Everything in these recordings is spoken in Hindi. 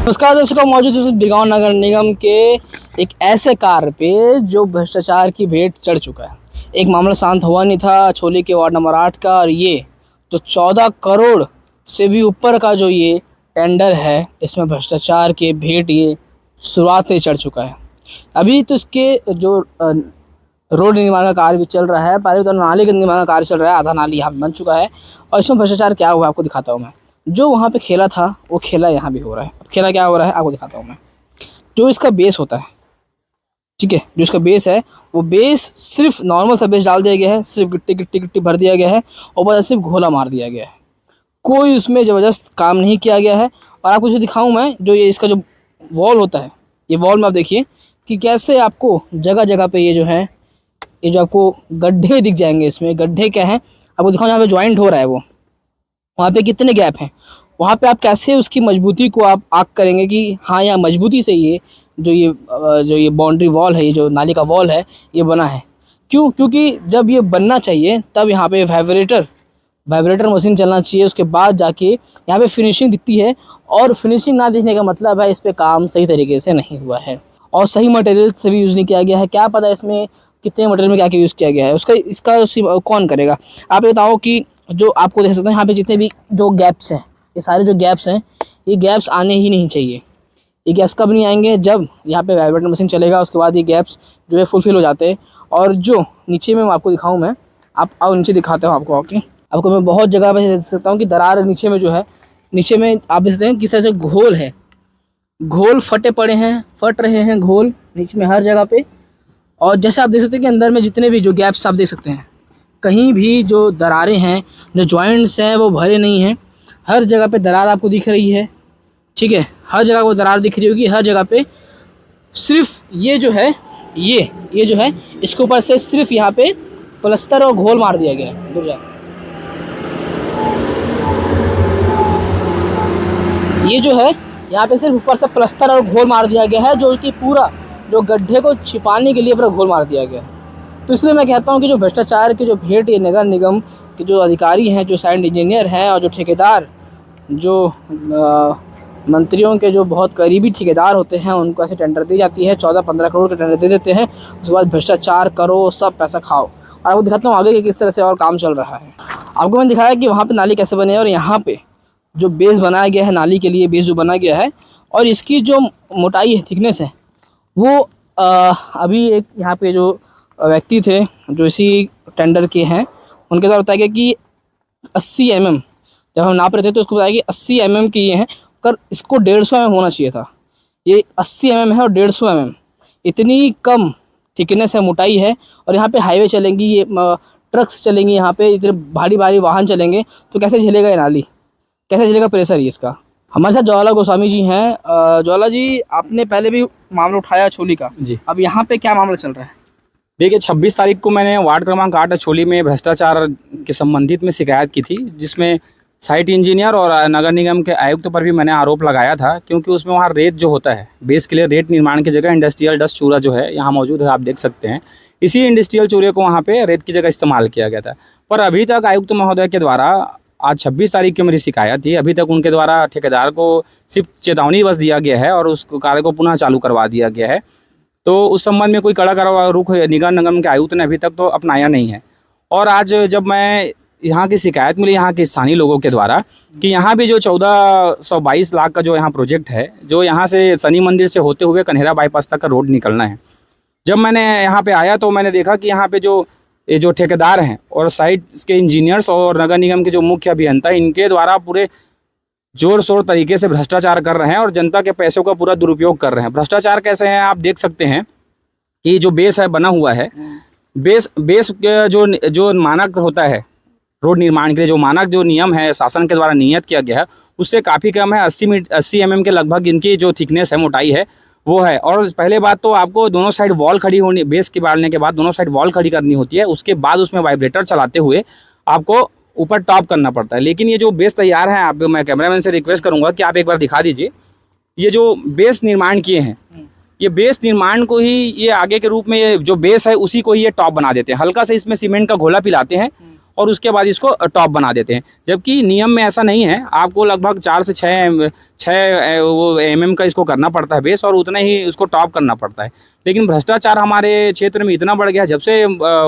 नमस्कार दोस्तों, मौजूद है बिगांव नगर निगम के एक ऐसे कार्य पे जो भ्रष्टाचार की भेंट चढ़ चुका है। एक मामला शांत हुआ नहीं था छोली के वार्ड नंबर 8 का, और ये जो 14 करोड़ से भी ऊपर का जो ये टेंडर है, इसमें भ्रष्टाचार के भेंट ये शुरुआत से चढ़ चुका है। अभी तो इसके जो रोड निर्माण का कार्य भी चल रहा है, पहले तो नाले का निर्माण का कार्य चल रहा है, आधा नाली यहाँ बन चुका है। और इसमें भ्रष्टाचार क्या हुआ आपको दिखाता हूँ मैं। जो वहाँ पे खेला था वो खेला यहाँ भी हो रहा है। अब खेला क्या हो रहा है आपको दिखाता हूँ मैं। जो इसका बेस होता है, ठीक है, जो इसका बेस है वो बेस सिर्फ नॉर्मल सा बेस डाल दिया गया है, सिर्फ गिट्टी भर दिया गया है और बस सिर्फ घोला मार दिया गया है। कोई उसमें ज़बरदस्त काम नहीं किया गया है। और आपको जो दिखाऊँ मैं, जो ये इसका जो वॉल होता है, ये वॉल में आप देखिए कि कैसे आपको जगह जगह पे ये जो है, ये जो आपको गड्ढे दिख जाएंगे। इसमें गड्ढे क्या हैं आपको दिखाऊँ, जहाँ पे ज्वाइंट हो रहा है वो, वहाँ पे कितने गैप हैं। वहाँ पे आप कैसे उसकी मजबूती को आप आँक करेंगे कि हाँ यहाँ मजबूती से ये जो ये बाउंड्री वॉल है, ये जो नाली का वॉल है, ये बना है। क्यों? क्योंकि जब ये बनना चाहिए तब यहाँ पे वाइब्रेटर मशीन चलना चाहिए, उसके बाद जाके यहाँ पे फिनिशिंग दिखती है। और फिनिशिंग ना दिखने का मतलब है इस पर काम सही तरीके से नहीं हुआ है और सही मटेरियल से भी यूज़ नहीं किया गया है। क्या पता इसमें कितने मटेरियल में क्या क्या यूज़ किया गया है, इसका कौन करेगा। आप बताओ कि जो आपको देख सकते हैं यहाँ पे जितने भी जो गैप्स हैं, ये सारे जो गैप्स हैं, ये गैप्स आने ही नहीं चाहिए। ये गैप्स कब नहीं आएंगे? जब यहाँ पे वाइब्रेटर मशीन चलेगा, उसके बाद ये गैप्स जो है फुलफिल हो जाते हैं। और जो नीचे में आपको दिखाऊँ मैं, आप आओ नीचे दिखाता हूँ आपको मैं बहुत जगह पे देख सकता हूँ कि दरार नीचे में जो है, नीचे में आप देख सकते हैं किस तरह से घोल है, घोल फटे पड़े हैं, फट रहे हैं घोल नीचे में हर जगह पे। और जैसे आप देख सकते हैं कि अंदर में जितने भी जो गैप्स आप देख सकते हैं, कहीं भी जो दरारें हैं, जो जॉइंट्स हैं, वो भरे नहीं हैं। हर जगह पे दरार आपको दिख रही है, ठीक है, हर जगह वो दरार दिख रही होगी। हर जगह पे सिर्फ ये जो है, ये जो है, इसके ऊपर से सिर्फ यहाँ पे प्लास्टर और घोल मार दिया गया है। दूर जा, ये जो है यहाँ पे सिर्फ ऊपर से प्लास्टर और घोल मार दिया गया है, जो कि पूरा जो गड्ढे को छिपाने के लिए पूरा घोल मार दिया गया है। तो इसलिए मैं कहता हूँ कि जो भ्रष्टाचार के जो भेंट ये नगर निगम के जो अधिकारी हैं, जो साइट इंजीनियर हैं और जो ठेकेदार, जो मंत्रियों के जो बहुत करीबी ठेकेदार होते हैं, उनको ऐसे टेंडर दी जाती है। 14-15 करोड़ के टेंडर दे देते हैं, उसके बाद भ्रष्टाचार करो, सब पैसा खाओ। और आपको दिखाता हूँ आगे कि किस तरह से और काम चल रहा है। आपको मैंने दिखाया कि वहाँ पर नाली कैसे बने और यहाँ पर जो बेस बनाया गया है नाली के लिए, बेस जो बनाया गया है और इसकी जो मोटाई है, थिकनेस है, वो अभी एक यहाँ पे जो व्यक्ति थे जो इसी टेंडर के हैं, उनके द्वारा बताया गया कि 80 mm, जब हम नाप रहे थे तो उसको बताया कि 80 mm की ये हैं, कर इसको 150 mm होना चाहिए था। ये 80 mm है और 150 mm, इतनी कम थिकनेस है, मोटाई है। और यहाँ पे हाईवे चलेंगी, ये ट्रक्स चलेंगी, यहाँ पे इतने भारी भारी वाहन चलेंगे, तो कैसे झेलेगा ये नाली, कैसे झेलेगा प्रेशर ये इसका। हमारे साथ ज्वाला गोस्वामी जी हैं। ज्वाला जी, आपने पहले भी मामला उठाया छोली का जी, अब यहाँ पे क्या मामला चल रहा है? देखिए, 26 तारीख को मैंने वार्ड क्रमांक 8 छोली में भ्रष्टाचार के संबंधित में शिकायत की थी, जिसमें साइट इंजीनियर और नगर निगम के आयुक्त पर भी मैंने आरोप लगाया था। क्योंकि उसमें वहाँ रेत जो होता है, बेस के लिए रेत निर्माण की जगह इंडस्ट्रियल डस्ट चूरा जो है यहाँ मौजूद है, आप देख सकते हैं। इसी इंडस्ट्रियल चूरे को वहाँ पर रेत की जगह इस्तेमाल किया गया था। पर अभी तक आयुक्त महोदय के द्वारा, आज 26 तारीख की मेरी शिकायत थी, अभी तक उनके द्वारा ठेकेदार को सिर्फ चेतावनी बस दिया गया है और उस कार्य को पुनः चालू करवा दिया गया है। तो उस संबंध में कोई कड़ा रुख निगम निगम के आयुक्त ने अभी तक तो अपनाया नहीं है। और आज जब मैं यहाँ की शिकायत मिली यहाँ के स्थानीय लोगों के द्वारा कि यहाँ भी जो 1422 लाख का जो यहाँ प्रोजेक्ट है, जो यहाँ से शनि मंदिर से होते हुए कन्हेरा बाईपास तक का रोड निकलना है, जब मैंने यहाँ पे आया तो मैंने देखा कि यहाँ पे जो ठेकेदार हैं और साइट के इंजीनियर्स और नगर निगम के जो मुख्य अभियंता, इनके द्वारा पूरे जोर शोर तरीके से भ्रष्टाचार कर रहे हैं और जनता के पैसों का पूरा दुरुपयोग कर रहे हैं। भ्रष्टाचार कैसे हैं आप देख सकते हैं कि जो बेस है बना हुआ है, बेस के जो मानक होता है रोड निर्माण के लिए, जो मानक जो नियम है शासन के द्वारा नियत किया गया है, उससे काफ़ी कम है। 80 mm के लगभग इनकी जो थिकनेस है, मोटाई है, वो है। और पहले बात तो आपको दोनों साइड वॉल खड़ी होनी, बेस के डालने के बाद दोनों साइड वॉल खड़ी करनी होती है, उसके बाद उसमें वाइब्रेटर चलाते हुए आपको ऊपर टॉप करना पड़ता है। लेकिन ये जो बेस तैयार है, आप, मैं कैमरामैन से रिक्वेस्ट करूंगा कि आप एक बार दिखा दीजिए, ये जो बेस निर्माण किए हैं, ये बेस निर्माण को ही ये आगे के रूप में ये जो बेस है उसी को ही ये टॉप बना देते हैं। हल्का से इसमें सीमेंट का घोला पिलाते हैं और उसके बाद इसको टॉप बना देते हैं, जबकि नियम में ऐसा नहीं है। आपको लगभग 4 से 6 वो mm का इसको करना पड़ता है बेस, और उतना ही उसको टॉप करना पड़ता है। लेकिन भ्रष्टाचार हमारे क्षेत्र में इतना बढ़ गया है, जब से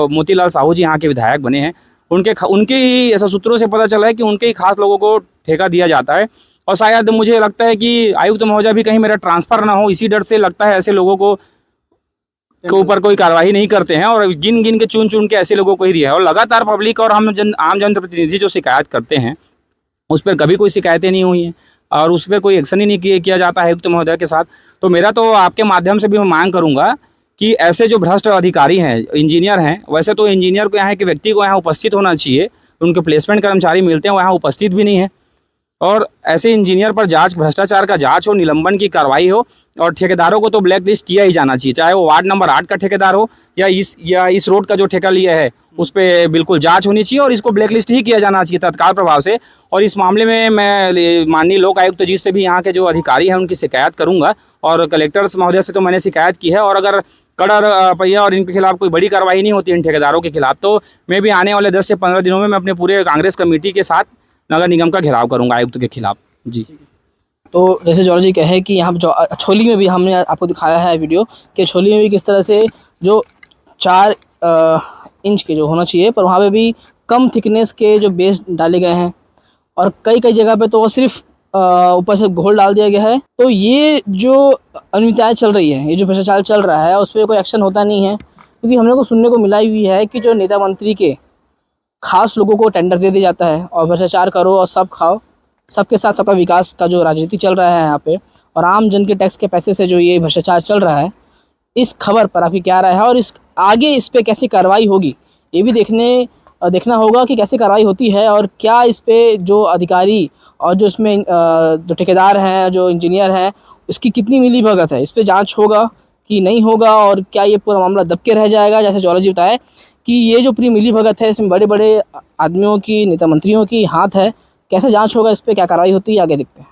मोतीलाल साहू जी यहाँ के विधायक बने हैं, उनके ही ऐसा सूत्रों से पता चला है कि उनके ही खास लोगों को ठेका दिया जाता है। और शायद मुझे लगता है कि आयुक्त महोदय भी कहीं मेरा ट्रांसफ़र ना हो, इसी डर से लगता है ऐसे लोगों को के ऊपर कोई कार्रवाई नहीं करते हैं, और गिन गिन के चुन चुन के ऐसे लोगों को ही दिया है। और लगातार पब्लिक और आम जनप्रतिनिधि जो शिकायत करते हैं, उस पर कभी कोई शिकायतें नहीं हुई हैं, और उस पर कोई एक्शन ही नहीं किया जाता है आयुक्त महोदय के साथ। तो मेरा तो आपके माध्यम से भी मैं मांग करूँगा कि ऐसे जो भ्रष्ट अधिकारी हैं, इंजीनियर हैं, वैसे तो इंजीनियर को यहाँ के व्यक्ति को यहाँ उपस्थित होना चाहिए, उनके प्लेसमेंट कर्मचारी मिलते हैं, वो यहाँ उपस्थित भी नहीं है। और ऐसे इंजीनियर पर जांच, भ्रष्टाचार का जांच हो, निलंबन की कार्रवाई हो, और ठेकेदारों को तो ब्लैक लिस्ट किया ही जाना चाहिए, चाहे वो वार्ड नंबर 8 का ठेकेदार हो या इस रोड का जो ठेका लिया है उस पर बिल्कुल जांच होनी चाहिए, और इसको ब्लैक लिस्ट ही किया जाना चाहिए तत्काल प्रभाव से। और इस मामले में मैं माननीय लोक आयुक्त जी से भी यहाँ के जो अधिकारी हैं उनकी शिकायत करूँगा, और कलेक्टर्स महोदय से तो मैंने शिकायत की है। और अगर कड़ा पहिया और इनके खिलाफ कोई बड़ी कार्रवाई नहीं होती इन ठेकेदारों के खिलाफ, तो मैं भी आने वाले 10 से 15 दिनों में मैं अपने पूरे कांग्रेस कमेटी के साथ नगर निगम का घेराव करूंगा आयुक्त के खिलाफ। जी, तो जैसे ज्वाला जी कहे कि यहाँ जो छोली में भी हमने आपको दिखाया है वीडियो कि छोली में भी किस तरह से जो 4 इंच के जो होना चाहिए, पर वहाँ पे भी कम थिकनेस के जो बेस डाले गए हैं, और कई कई जगह पे तो वो सिर्फ ऊपर से घोल डाल दिया गया है। तो ये जो अनियमितताएँ चल रही है, ये जो भ्रष्टाचार चल रहा है, उस पर कोई एक्शन होता नहीं है, क्योंकि हम लोग को सुनने को मिला हुई है कि जो नेता मंत्री के खास लोगों को टेंडर दे दिया जाता है, और भ्रष्टाचार करो और सब खाओ, सबके साथ सबका विकास का जो राजनीति चल रहा है यहाँ पे, और आम जन के टैक्स के पैसे से जो ये भ्रष्टाचार चल रहा है, इस खबर पर आपकी क्या राय है, और आगे इस पे कैसी कार्रवाई होगी, ये भी देखना होगा कि कैसे कार्रवाई होती है, और क्या इस पे जो अधिकारी और जो इसमें जो ठेकेदार हैं, जो इंजीनियर हैं, इसकी कितनी मिलीभगत है, इस पर जाँच होगा कि नहीं होगा, और क्या ये पूरा मामला दब के रह जाएगा, जैसे ज्वाला जी बताए कि ये जो पूरी मिलीभगत है, इसमें बड़े बड़े आदमियों की, नेता मंत्रियों की हाथ है। कैसे जांच होगा, इस पे क्या कार्रवाई होती है, आगे देखते हैं।